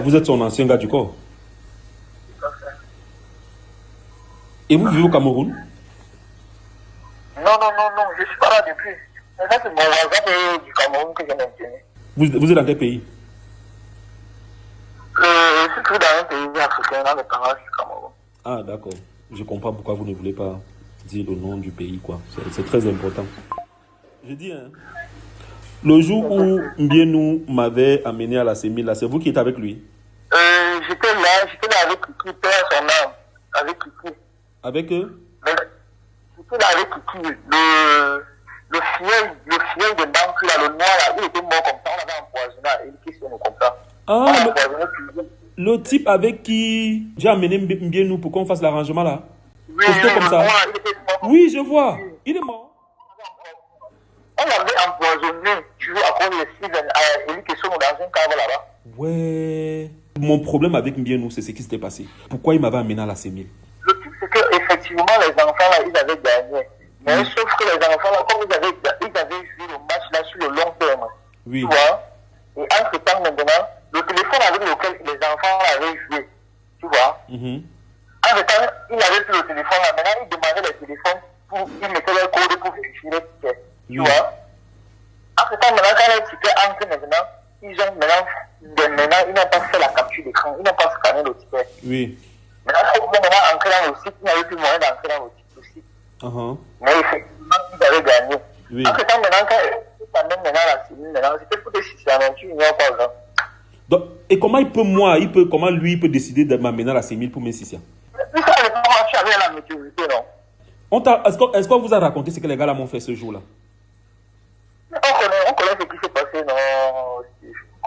Vous êtes son ancien gars du corps. Et vous vivez au Cameroun? Non, je suis pas là depuis. Mais ça, c'est mon voisin du Cameroun que j'ai maintenu. Vous êtes dans quel pays? Je suis plus dans un pays africain, dans le Canada du Cameroun. Ah, d'accord. Je comprends pourquoi vous ne voulez pas dire le nom du pays, quoi. C'est très important. Je dis, hein, le jour où Mbienou m'avait amené à la CEMIL, là, c'est vous qui êtes avec lui? J'étais là avec Kiki, père son âme, avec Kiki. Avec eux? J'étais là avec Kiki, le fiel de banque, là, le noir, là, il était mort comme ça, on l'avait empoisonné, il qui se nous comme ça. Ah, le type avec qui j'ai amené Mbienou pour qu'on fasse l'arrangement, là? Oui, Costaud comme ça? il était mort. Oui, je vois. Il est mort. On l'avait empoisonné, tu vois, à cause de Steven, il qui sont dans un cadre là-bas. Ouais. Mon problème avec Mbienou, c'est ce qui s'était passé. Pourquoi il m'avait amené à la CEMIL? Le truc, c'est qu'effectivement, les enfants là, ils avaient gagné. Mais sauf que les enfants là, comme ils avaient joué le match là sur le long terme. Oui. Tu vois. Et entre-temps, maintenant, le téléphone avec lequel les enfants avaient joué. Tu vois. Entre-temps, il n'avait plus le téléphone là. Maintenant, il demandait les téléphones ils mettaient leur code pour vérifier les tickets. Tu vois. Entre-temps, maintenant, quand les tickets entrent maintenant, ils n'ont pas fait la capture d'écran. Ils n'ont pas scanné le ticket. Oui. Maintenant, ils vont entrer dans le site. Il n'y avait plus moyen d'entrer dans le site. Mais effectivement, ils avaient gagné. Oui. Entre-temps, maintenant, quand ils t'amènent maintenant à la cellule, maintenant, c'était pour des situations, tu n'ignores pas ça. Donc, et comment comment lui, il peut décider de m'amener à la CEMIL pour mes Sissia? Tout ça, les parents, tu avais la maturité, non? Est-ce qu'on vous a raconté ce que les gars là m'ont fait ce jour-là? On connaît ce qui s'est passé, non? On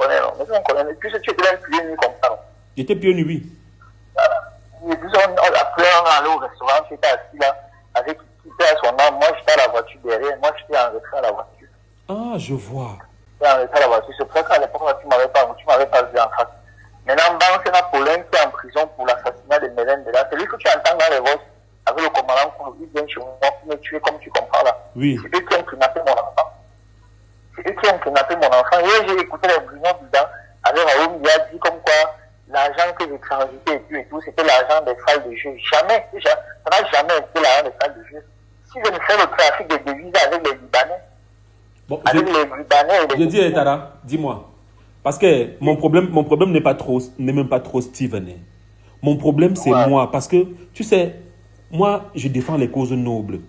connaît, non? Mais on connaît. Puis tu étais là pieds nus comme ça, non? J'étais pieds nus, oui. Et puis, après, on est allé au restaurant, j'étais assis là, avec qui était à son âme. Moi, j'étais à la voiture derrière. Moi, j'étais en retrait à la voiture. Ah, je vois. J'étais en retrait à la voiture. C'est pour ça qu'à l'époque, tu m'avais pas vu en face. Maintenant, c'est Napoléon qui est en prison pour l'assassinat de Mélène de là. C'est lui que tu entends dans les voix avec le commandant pour lui vient chez moi pour me tuer comme tu comprends là. Oui. C'est eux qui ont kidnappé mon enfant. Hier, j'ai écouté les Bruno Bidan avec Raoul, il a dit comme quoi l'argent que j'ai transité et tout, c'était l'argent des salles de jeu. Ça n'a jamais été l'argent des salles de jeu. Si je ne fais le trafic de devises avec les Libanais, bon, avec les Libanais et les... Je dis, Tara, dis-moi. Parce que mon problème n'est même pas trop Steven. Mon problème, c'est moi. Parce que, tu sais, moi, je défends les causes nobles.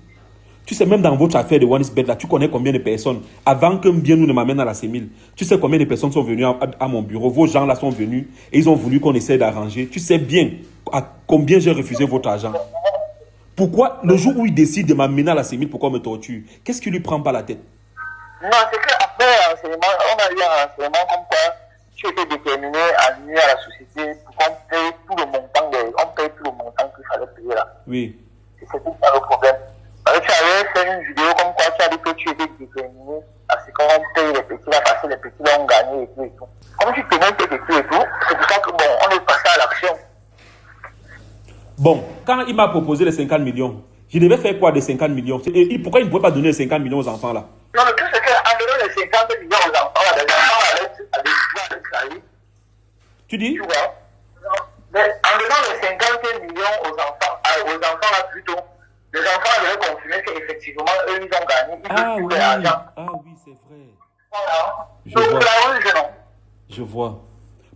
Tu sais, même dans votre affaire de OneXBet, là, tu connais combien de personnes, avant que Mbienou ne m'amène à la CEMIL, tu sais combien de personnes sont venues à mon bureau. Vos gens là sont venus et ils ont voulu qu'on essaie d'arranger. Tu sais bien à combien j'ai refusé votre argent. Pourquoi, le jour où il décide de m'amener à la CEMIL, pourquoi me torture? Qu'est-ce qui lui prend pas la tête? Non, c'est qu'après l'enseignement, on a eu un enseignement comme quoi tu étais déterminé à nuire à la société pour qu'on paye tout le montant qu'il fallait payer là. Oui. Et c'est tout ça le problème. Parce que tu avais fait une vidéo comme quoi tu as dit que tu étais déterminé à ce qu'on paye les petits là parce que les petits là ont gagné et tout et tout. Comme tu tenais tes petits et tout, c'est pour ça que bon, on est passé à l'action. Bon, quand il m'a proposé les 50 millions, je devais faire quoi des 50 millions? Et pourquoi il ne pouvait pas donner les 50 millions aux enfants là? Non, le truc c'est qu'en donnant les 50 millions aux enfants là, les enfants allaient travailler. Tu dis? Tu vois? Mais en donnant les 50 millions aux enfants là plutôt, les enfants avaient confirmé qu'effectivement, eux, ils ont gagné. Ils veulent l'argent. Ah oui, c'est vrai. Voilà. Je vois. Je vois.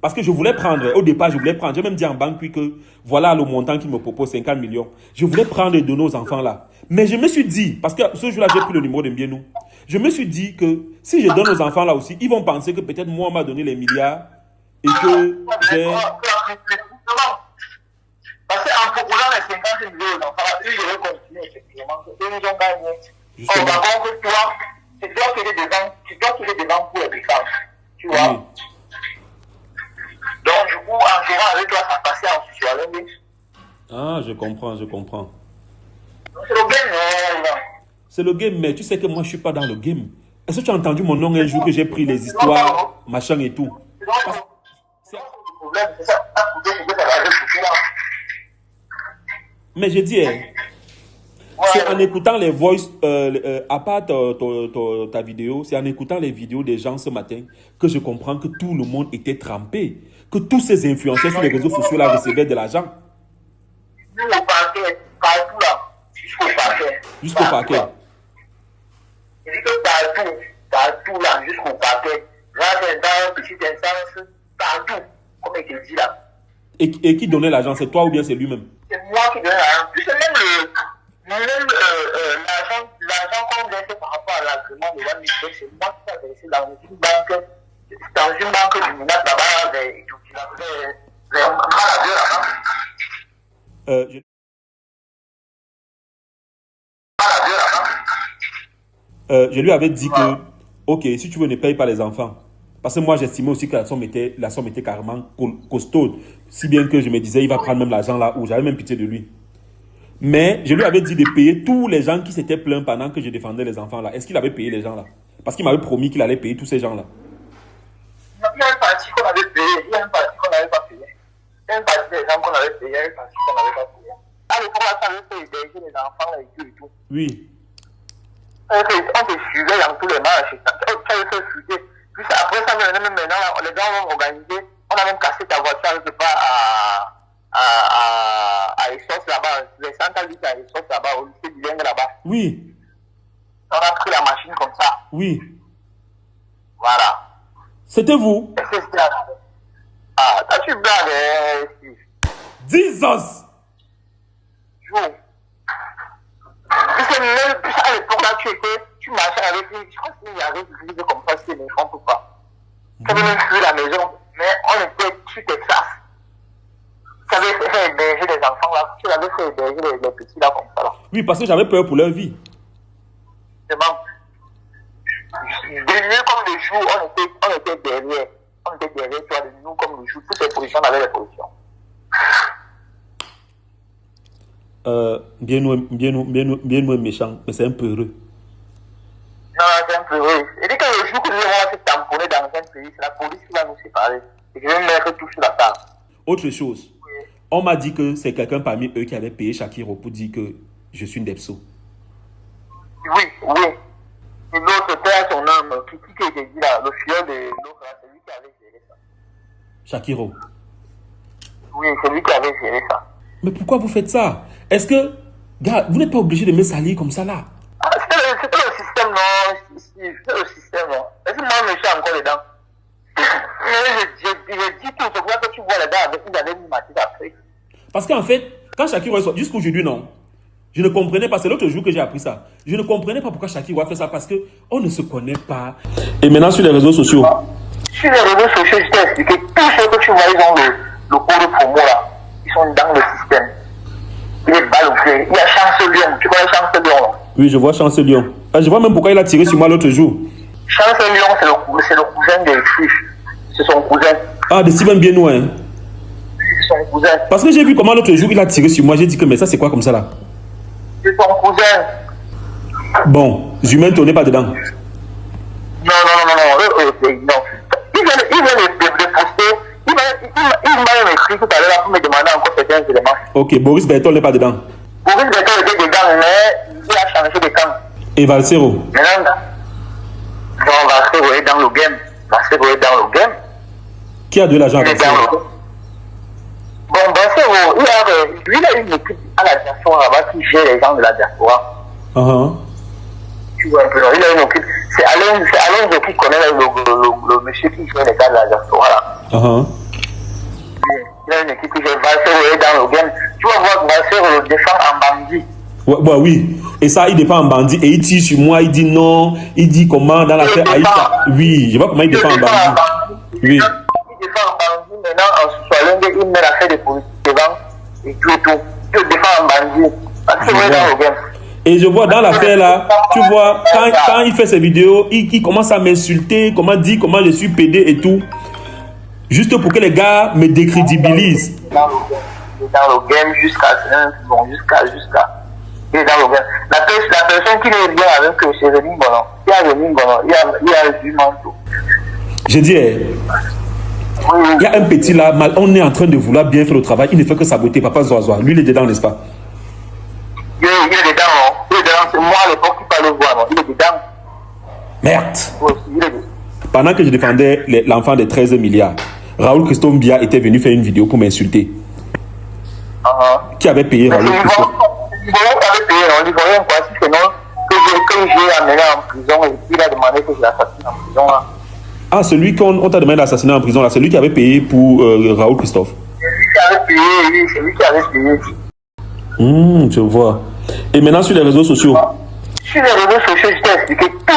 Parce que je voulais prendre, au départ, j'ai même dit en banque que voilà le montant qu'il me propose, 50 millions. Je voulais prendre de nos enfants là. Mais je me suis dit, parce que ce jour-là, j'ai pris le numéro de Mbienou. Je me suis dit que si je donne aux enfants là aussi, ils vont penser que peut-être moi, on m'a donné les milliards et que j'ai... Parce qu'en proposant les 50 millions aux enfants, eux, ils devaient continuer, effectivement. Eux, ils ont gagné. Par contre, tu vois, c'est toi qui es devant pour les puissances. Tu vois. Oui. Donc, du coup, en gérant avec toi, ça passait en sociologie. Ah, je comprends. C'est le game, c'est le game, mais tu sais que moi, je ne suis pas dans le game. Est-ce que tu as entendu mon nom un jour que j'ai pris les histoires, machin et tout? C'est le problème, c'est ça. Mais je dis, c'est en écoutant les voice, à part ta vidéo, c'est en écoutant les vidéos des gens ce matin que je comprends que tout le monde était trempé. Que tous ces influenceurs sur les réseaux sociaux là recevaient de l'argent. Nous, au parquet, partout là, jusqu'au parquet. Jusqu'au parquet. Je dis que partout là, jusqu'au parquet. Là, c'est dans une petite instance, partout, comme il te dit là. Et qui donnait l'argent? C'est toi ou bien c'est lui-même? C'est moi qui donne l'argent. Puis c'est même l'argent qu'on verse par rapport à l'agrément de One Million, c'est moi qui ai versé dans une banque du Minat là-bas, vers Maladeur là-bas. Je lui avais dit que, ok, si tu veux, ne paye pas les enfants. Parce que moi, j'estimais aussi que la somme était carrément costaude. Si bien que je me disais, il va prendre même l'argent là où j'avais même pitié de lui. Mais je lui avais dit de payer tous les gens qui s'étaient plaints pendant que je défendais les enfants là. Est-ce qu'il avait payé les gens là? Parce qu'il m'avait promis qu'il allait payer tous ces gens là. Il y a une partie qu'on avait payée, il y a une partie qu'on n'avait pas payée. Il y a une partie des gens qu'on avait payé, il y a une partie qu'on n'avait pas payée. À l'époque, là, ça avait fait héberger les enfants là, et tout. Oui. On se suivait dans tous les matchs. Ça avait fait fuiter. Puis après ça, même maintenant, les gens ont organisé. On a même cassé ta voiture quelque part à Essos là-bas. Les 100 litres à Essos là-bas, au lycée bilingue là-bas. Oui. On a pris la machine comme ça. Oui. Voilà. C'était vous? Ah, t'as tu blagues, Steve? Jesus! Joue. Puis c'est même, puis à l'époque là, tu marchais avec lui, je crois qu'il y avait des vidéos comme ça, c'était méchant ou pas. Tu avais même fui la maison, mais on était sur Texas. Tu avais fait héberger les enfants là, tu avais fait héberger les petits là comme ça là. Oui, parce que j'avais peur pour leur vie. Vraiment. De nuit comme le jour, on était derrière. On était derrière toi, de nous comme le jour. Toutes les positions, on avait les positions. Bien ou méchant, mais c'est un peu heureux. Non, c'est un peu heureux. Et dès que le jour que nous allons se tamponner dans un pays, c'est la police qui va nous séparer. Et je vais mettre tout sur la table. Autre chose, oui. On m'a dit que c'est quelqu'un parmi eux qui avait payé Shakiro pour dire que je suis une Depso. Oui. Et l'autre père, son âme, qui était dit là, le fiole de l'autre, c'est lui qui avait géré ça. Shakiro. Oui, c'est lui qui avait géré ça. Mais pourquoi vous faites ça? Est-ce que, gars, vous n'êtes pas obligé de me salir comme ça là? Ah, c'était le système, non? C'était le système, non? Est-ce que moi, je suis encore dedans? Je dis tout, c'est pour ça que tu vois les gars avec qui j'avais mis ma tête après. Parce qu'en fait, quand Shakiro est sorti, jusqu'aujourd'hui, non. Je ne comprenais pas, c'est l'autre jour que j'ai appris ça. Je ne comprenais pas pourquoi Shakiro a fait ça, parce qu'on ne se connaît pas. Et maintenant, sur les réseaux sociaux. Sur les réseaux sociaux, je t'ai expliqué, tous ceux que tu vois, ils ont le code promo là. Ils sont dans le système. Il est ballonné. Il y a Chance Lyon. Tu connais Chance Lyon là? Oui, je vois Chance Lyon. Ah, je vois même pourquoi il a tiré sur moi l'autre jour. Chance Lyon, c'est le cousin de Fuchs. C'est son cousin. Ah, de Steven Biennou, hein? C'est son cousin. Parce que j'ai vu comment l'autre jour il a tiré sur moi. J'ai dit que, mais ça, c'est quoi comme ça là? C'est son cousin. Bon, Zumain, tu n'es pas dedans. Non. Il vient de poster. Il m'a écrit tout à l'heure pour me demander encore certains éléments. Ok, Boris Bertol n'est pas dedans. Boris Bertol était dedans, mais il a changé de camp. Et Valsero? Maintenant, Valsero est dans le game. Qui a de l'argent avec ça? Bon, Valsero, lui, il a une équipe à la diaspora là-bas qui gère les gens de la diaspora. Tu vois un peu, il a une équipe. C'est Alain qui connaît le monsieur qui gère les gars de la diaspora là. Il a une équipe qui gère Valsero dans le game. Tu vas voir Valsero le défend en bandit. Ouais, oui. Et ça, il défend en bandit et il tire sur moi, il dit non, il dit comment dans l'affaire Aïcha. Oui, je vois comment il défend en bandit. Oui. Il défend en bandit, maintenant en soirée, il met l'affaire de politique devant et tout. Il défend en bandit. Parce que c'est dans le game. Et je vois dans l'affaire là, tu vois, quand il fait ses vidéos, il commence à m'insulter, comment dire, comment je suis pédé et tout. Juste pour que les gars me décrédibilisent. Dans le game jusqu'à. Il est dans le game. La personne qui est bien avec eux, c'est Rémi Bonon. Il y a Rémi Bonon, il y a du manteau. Je dis, il y a un petit là, on est en train de vouloir bien faire le travail, il ne fait que saboter, papa Zoazoa. Lui, il est dedans, n'est-ce pas? Il est dedans, non? dedans. Merde. Pour suivre Pendant que je défendais l'enfant des 13 milliards, Raoul Christophe Biya était venu faire une vidéo pour m'insulter. Qui avait payé Raoul Christophe? L'Ivoirien avait payé, non? L'Ivoirien, quoi, si c'est non, que j'ai amené en prison et puis il a demandé que je l'assassine en prison, là. Ah, celui qu'on t'a demandé d'assassiner en prison, là, celui qui avait payé pour Raoul Christophe. C'est lui qui avait payé, oui, c'est lui qui avait payé. Je vois. Et maintenant sur les réseaux sociaux? Sur les réseaux sociaux, je t'ai expliqué tout